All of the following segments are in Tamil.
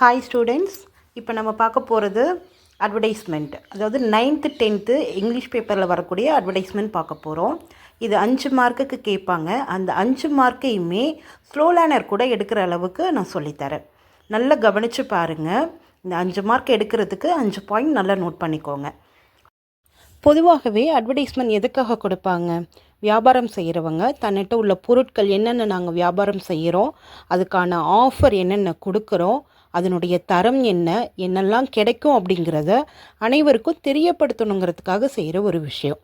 ஹாய் ஸ்டூடெண்ட்ஸ், இப்போ நம்ம பார்க்க போகிறது அட்வர்டைஸ்மெண்ட். அதாவது 9th 10th இங்கிலீஷ் பேப்பரில் வரக்கூடிய அட்வர்டைஸ்மெண்ட் பார்க்க போகிறோம். இது 5 மார்க்குக்கு கேட்பாங்க. அந்த 5 மார்க்கையுமே ஸ்லோ லேர்னர் கூட எடுக்கிற அளவுக்கு நான் சொல்லித்தரேன். நல்லா கவனித்து பாருங்கள். இந்த 5 மார்க் எடுக்கிறதுக்கு 5 பாயிண்ட் நல்லா நோட் பண்ணிக்கோங்க. பொதுவாகவே அட்வர்டைஸ்மெண்ட் எதுக்காக கொடுப்பாங்க? வியாபாரம் செய்கிறவங்க தன்னிட்ட உள்ள பொருட்கள் என்னென்ன நாங்கள் வியாபாரம் செய்கிறோம், அதுக்கான ஆஃபர் என்னென்ன கொடுக்குறோம், அதனுடைய தரம் என்னெல்லாம் கிடைக்கும் அப்படிங்கிறத அனைவருக்கும் தெரியப்படுத்தணுங்கிறதுக்காக செய்கிற ஒரு விஷயம்.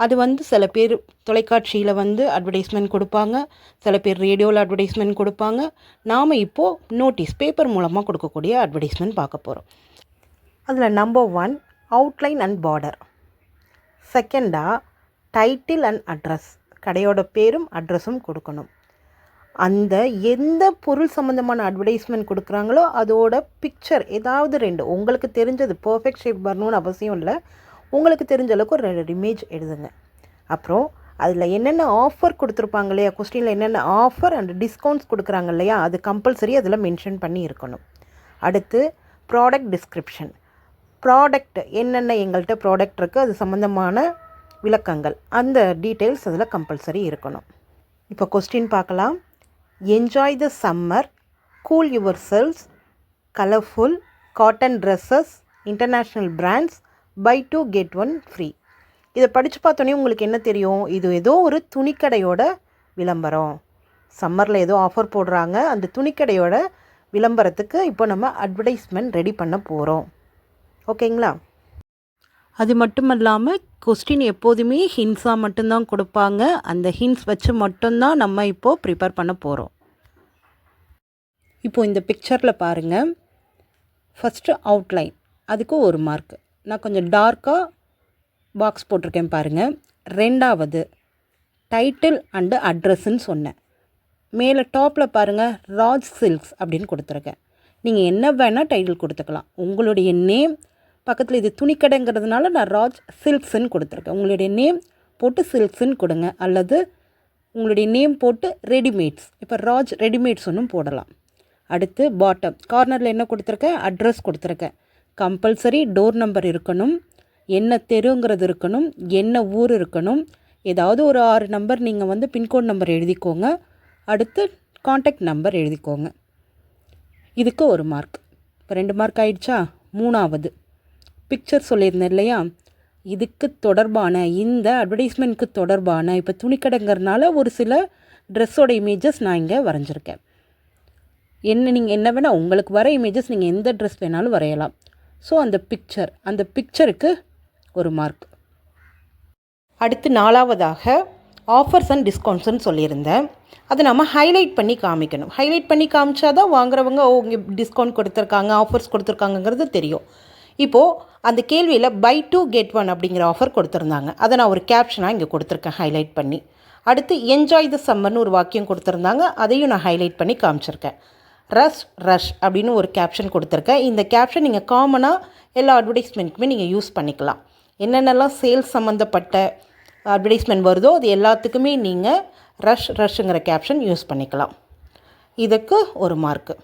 அது சில பேர் தொலைக்காட்சியில் அட்வர்டைஸ்மெண்ட் கொடுப்பாங்க, சில பேர் ரேடியோவில் அட்வர்டைஸ்மெண்ட் கொடுப்பாங்க. நாம் இப்போது நோட்டீஸ் பேப்பர் மூலமாக கொடுக்கக்கூடிய அட்வர்டைஸ்மெண்ட் பார்க்க போகிறோம். அதில் நம்பர் 1 அவுட்லைன் அண்ட் பார்டர். செகண்டாக டைட்டில் அண்ட் அட்ரஸ், கடையோட பேரும் அட்ரஸும் கொடுக்கணும். அந்த எந்த பொருள் சம்மந்தமான அட்வர்டைஸ்மெண்ட் கொடுக்குறாங்களோ அதோட பிக்சர் ஏதாவது 2 உங்களுக்கு தெரிஞ்சது, பர்ஃபெக்ட் ஷேப் வரணும்னு அவசியம் இல்லை, உங்களுக்கு தெரிஞ்ச அளவுக்கு ஒரு 2 இமேஜ் எழுதுங்க. அப்புறம் அதில் என்னென்ன ஆஃபர் கொடுத்துருப்பாங்க இல்லையா, கொஸ்டினில் என்னென்ன ஆஃபர் அண்ட் டிஸ்கவுண்ட்ஸ் கொடுக்குறாங்க இல்லையா, அது கம்பல்சரி அதில் மென்ஷன் பண்ணி இருக்கணும். அடுத்து ப்ராடக்ட் டிஸ்கிரிப்ஷன். ப்ராடக்ட் என்னென்ன எங்கள்கிட்ட ப்ராடக்ட் இருக்குது, அது சம்மந்தமான விளக்கங்கள், அந்த டீட்டெயில்ஸ் அதில் கம்பல்சரி இருக்கணும். இப்போ கொஸ்டின் பார்க்கலாம். Enjoy the summer, cool your cells, colourful, cotton dresses, international brands, buy 2 get 1 free. இதை படித்து பார்த்தோன்னே உங்களுக்கு என்ன தெரியும்? இது ஏதோ ஒரு துணிக்கடையோட விளம்பரம். சம்மரில் ஏதோ ஆஃபர் போடுறாங்க, அந்த துணிக்கடையோட விளம்பரத்துக்கு இப்போ நம்ம அட்வர்டைஸ்மெண்ட் ரெடி பண்ண போகிறோம். ஓகேங்களா? அது மட்டும் இல்லாமல் கொஸ்டின் எப்போதுமே ஹின்ஸாக மட்டும்தான் கொடுப்பாங்க. அந்த ஹின்ஸ் வச்சு மட்டும்தான் நம்ம இப்போது ப்ரிப்பேர் பண்ண போகிறோம். இப்போது இந்த பிக்சரில் பாருங்கள். ஃபஸ்ட்டு அவுட்லைன், அதுக்கு 1 மார்க். நான் கொஞ்சம் டார்க்காக பாக்ஸ் போட்டிருக்கேன் பாருங்கள். 2வது டைட்டில் அண்டு அட்ரஸ்ன்னு சொன்னேன். மேலே டாப்பில் பாருங்கள், ராஜ் சில்க்ஸ் அப்படின்னு கொடுத்துருக்கேன். நீங்கள் என்ன வேணால் டைட்டில் கொடுத்துக்கலாம். உங்களுடைய நேம் பக்கத்தில் இது துணிக்கடைங்கிறதுனால நான் ராஜ் சில்க்ஸ்ன்னு கொடுத்துருக்கேன். உங்களுடைய நேம் போட்டு சில்க்ஸ்ன்னு கொடுங்க, அல்லது உங்களுடைய நேம் போட்டு ரெடிமேட்ஸ், இப்போ ராஜ் ரெடிமேட்ஸ் ஒன்றும் போடலாம். அடுத்து பாட்டம் கார்னரில் என்ன கொடுத்துருக்கேன்? அட்ரஸ் கொடுத்துருக்கேன். கம்பல்சரி டோர் நம்பர் இருக்கணும், என்ன தெருங்கிறது இருக்கணும், என்ன ஊர் இருக்கணும். ஏதாவது ஒரு 6 நம்பர் நீங்கள் பின்கோட் நம்பர் எழுதிக்கோங்க. அடுத்து காண்டாக்ட் நம்பர் எழுதிக்கோங்க. இதுக்கு 1 மார்க். இப்போ 2 மார்க் ஆயிடுச்சா? 3வது பிக்சர் சொல்லியிருந்தேன் இல்லையா, இதுக்கு தொடர்பான, இந்த அட்வர்டைஸ்மெண்ட்க்கு தொடர்பான, இப்போ துணிக்கடைங்கிறதுனால ஒரு சில ட்ரெஸ்ஸோட இமேஜஸ் நான் இங்கே வரைஞ்சிருக்கேன். நீங்கள் என்ன வேணால் உங்களுக்கு வர இமேஜஸ் நீங்கள் எந்த ட்ரெஸ் வேணாலும் வரையலாம். ஸோ அந்த பிக்சருக்கு 1 மார்க். அடுத்து 4வதாக ஆஃபர்ஸ் அண்ட் டிஸ்கவுண்ட்ஸ்ன்னு சொல்லியிருந்தேன். அதை நம்ம ஹைலைட் பண்ணி காமிக்கணும். ஹைலைட் பண்ணி காமிச்சா தான் வாங்குறவங்க இங்கே டிஸ்கவுண்ட் கொடுத்துருக்காங்க, ஆஃபர்ஸ் கொடுத்துருக்காங்கங்கிறது தெரியும். இப்போது அந்த கேள்வியில் பை 2 get 1 அப்படிங்கிற ஆஃபர் கொடுத்துருந்தாங்க. அதை நான் ஒரு கேப்ஷனாக இங்கே கொடுத்துருக்கேன் ஹைலைட் பண்ணி. அடுத்து என்ஜாய் த சம்மர்னு ஒரு வாக்கியம் கொடுத்துருந்தாங்க, அதையும் நான் ஹைலைட் பண்ணி காமிச்சிருக்கேன். ரஷ் அப்படின்னு ஒரு கேப்ஷன் கொடுத்துருக்கேன். இந்த கேப்ஷன் நீங்கள் காமனாக எல்லா அட்வர்டைஸ்மெண்ட்டுக்குமே நீங்கள் யூஸ் பண்ணிக்கலாம். என்னென்னலாம் சேல்ஸ் சம்மந்தப்பட்ட அட்வர்டைஸ்மெண்ட் வருதோ அது எல்லாத்துக்குமே நீங்கள் ரஷ்ங்கிற கேப்ஷன் யூஸ் பண்ணிக்கலாம். இதுக்கு 1 மார்க்கு.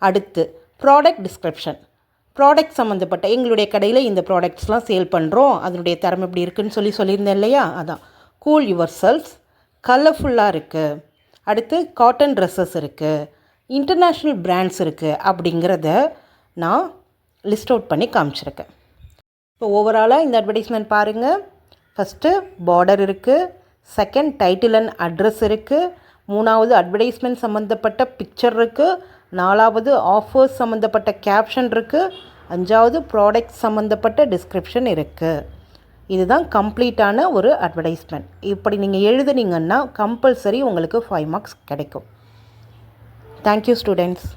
அடுத்து ப்ராடக்ட் டிஸ்கிரிப்ஷன். ப்ராடக்ட் சம்மந்தப்பட்ட, எங்களுடைய கடையில் இந்த ப்ராடக்ட்ஸ்லாம் சேல் பண்ணுறோம், அதனுடைய தரம் எப்படி இருக்குதுன்னு சொல்லியிருந்தேன் இல்லையா, அதான். கூல் யுவர் செல்ஸ், கலர்ஃபுல்லாக இருக்குது. அடுத்து காட்டன் ட்ரெஸ்ஸஸ் இருக்குது, இன்டர்நேஷ்னல் பிராண்ட்ஸ் இருக்குது அப்படிங்கிறத நான் லிஸ்ட் அவுட் பண்ணி காமிச்சிருக்கேன். இப்போ ஓவராலாக இந்த அட்வர்டைஸ்மெண்ட் பாருங்கள். ஃபஸ்ட்டு பார்டர் இருக்குது, செகண்ட் டைட்டில் அண்ட் அட்ரஸ் இருக்குது, 3வது அட்வர்டைஸ்மெண்ட் சம்மந்தப்பட்ட பிக்சர் இருக்குது, 4வது ஆஃபர்ஸ் சம்மந்தப்பட்ட கேப்ஷன் இருக்குது, 5வது ப்ராடக்ட் சம்மந்தப்பட்ட டிஸ்கிரிப்ஷன் இருக்குது. இதுதான் கம்ப்ளீட்டான ஒரு அட்வர்டைஸ்மெண்ட். இப்படி நீங்கள் எழுதுனீங்கன்னா கம்பல்சரி உங்களுக்கு 5 மார்க்ஸ் கிடைக்கும். Thank you students.